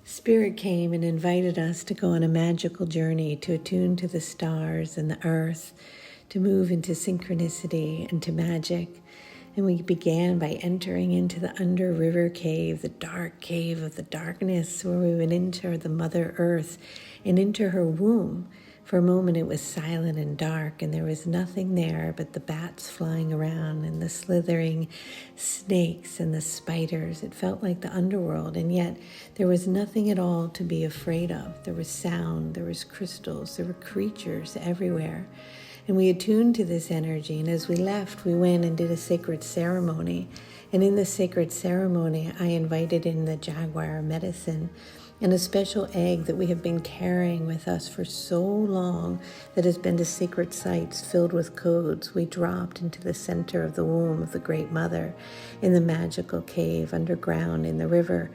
Spirit came and invited us to go on a magical journey to attune to the stars and the earth, to move into synchronicity and to magic. And we began by entering into the under river cave, the dark cave of the darkness, where we would enter the Mother Earth and into her womb. For a moment it was silent and dark, and there was nothing there but the bats flying around and the slithering snakes and the spiders. It felt like the underworld, and yet there was nothing at all to be afraid of. There was sound, there was crystals, there were creatures everywhere. And we attuned to this energy, and as we left, we went and did a sacred ceremony. And in the sacred ceremony, I invited in the Jaguar medicine and a special egg that we have been carrying with us for so long that has been to sacred sites filled with codes. We dropped into the center of the womb of the Great Mother in the magical cave underground in the river.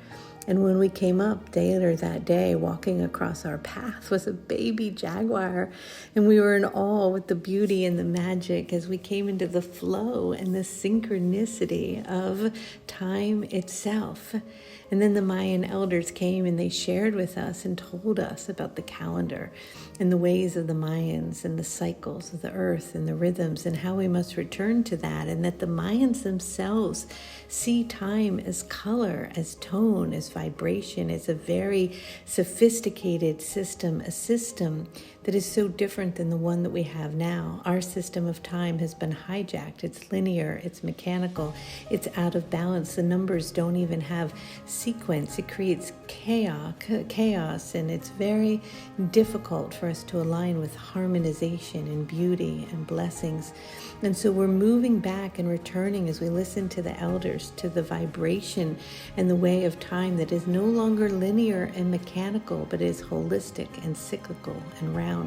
And when we came up later that day, walking across our path was a baby jaguar. And we were in awe with the beauty and the magic as we came into the flow and the synchronicity of time itself. And then the Mayan elders came and they shared with us and told us about the calendar and the ways of the Mayans and the cycles of the earth and the rhythms and how we must return to that, and that the Mayans themselves see time as color, as tone, as vibration, as a very sophisticated system, a system that is so different than the one that we have now. Our system of time has been hijacked. It's linear, it's mechanical, it's out of balance. The numbers don't even have sequence. It creates chaos, and it's very difficult for us to align with harmonization and beauty and blessings. And so we're moving back and returning as we listen to the elders, to the vibration and the way of time that is no longer linear and mechanical, but is holistic and cyclical and round.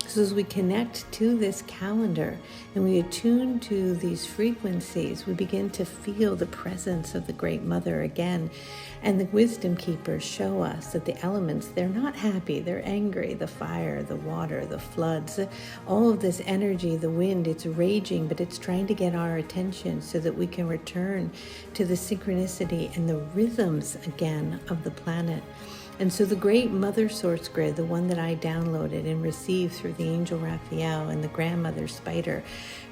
So as we connect to this calendar and we attune to these frequencies, we begin to feel the presence of the Great Mother again. And the wisdom keepers show us that the elements, they're not happy, they're angry. The fire, the water, the floods, all of this energy, the wind, it's raging, but it's trying to get our attention so that we can return to the synchronicity and the rhythms again of the planet. And so the great Mother Source Grid, the one that I downloaded and received through the Angel Raphael and the Grandmother Spider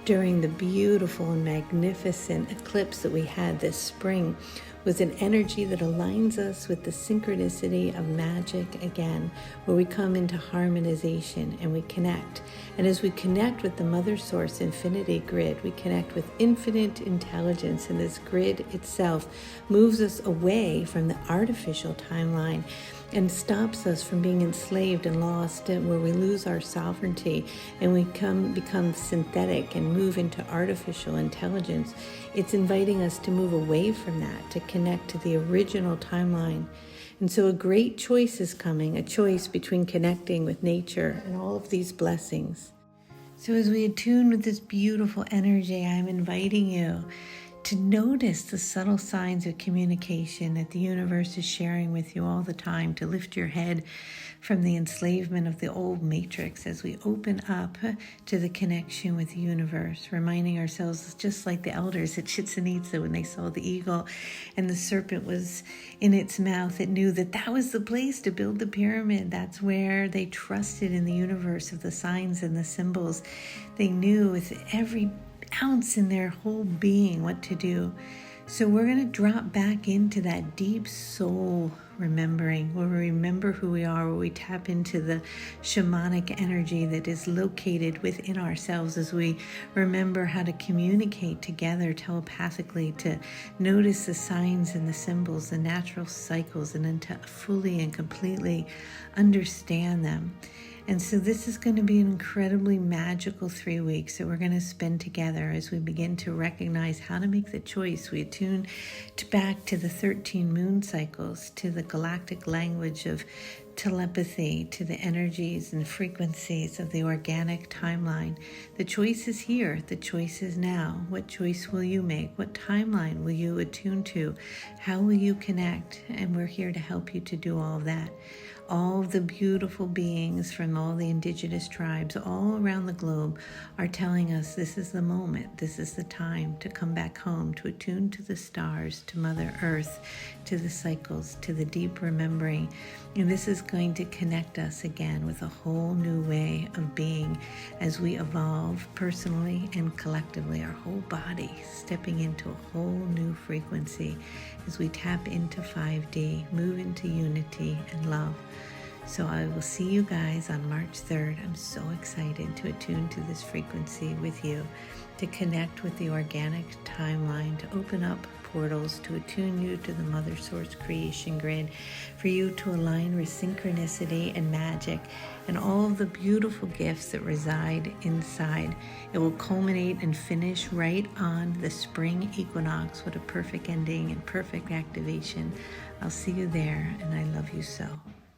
during the beautiful and magnificent eclipse that we had this spring, was an energy that aligns us with the synchronicity of magic again, where we come into harmonization and we connect. And as we connect with the Mother Source Infinity Grid, we connect with infinite intelligence, and this grid itself moves us away from the artificial timeline and stops us from being enslaved and lost, and where we lose our sovereignty and we become synthetic and move into artificial intelligence. It's inviting us to move away from that, to connect to the original timeline. And so a great choice is coming, a choice between connecting with nature and all of these blessings. So as we attune with this beautiful energy, I'm inviting you to notice the subtle signs of communication that the universe is sharing with you all the time, to lift your head from the enslavement of the old matrix as we open up to the connection with the universe, reminding ourselves, just like the elders at Chichen Itza when they saw the eagle and the serpent was in its mouth, it knew that that was the place to build the pyramid. That's where they trusted in the universe of the signs and the symbols. They knew with every ounce in their whole being what to do. So we're going to drop back into that deep soul remembering, where we remember who we are, where we tap into the shamanic energy that is located within ourselves as we remember how to communicate together telepathically, to notice the signs and the symbols, the natural cycles, and then to fully and completely understand them. And so this is going to be an incredibly magical 3 weeks that we're going to spend together as we begin to recognize how to make the choice. We attune back to the 13 moon cycles, to the galactic language of telepathy to the energies and frequencies of the organic timeline. The choice is here. The choice is now. What choice will you make? What timeline will you attune to? How will you connect? And we're here to help you to do all of that. All of the beautiful beings from all the indigenous tribes all around the globe are telling us this is the moment, this is the time to come back home, to attune to the stars, to Mother Earth, to the cycles, to the deep remembering. And this is going to connect us again with a whole new way of being as we evolve personally and collectively, our whole body stepping into a whole new frequency as we tap into 5D, move into unity and love. So I will see you guys on March 3rd. I'm so excited to attune to this frequency with you, to connect with the organic timeline, to open up portals, to attune you to the Mother Source creation grid, for you to align with synchronicity and magic and all of the beautiful gifts that reside inside. It will culminate and finish right on the spring equinox with a perfect ending and perfect activation. I'll see you there, and I love you so.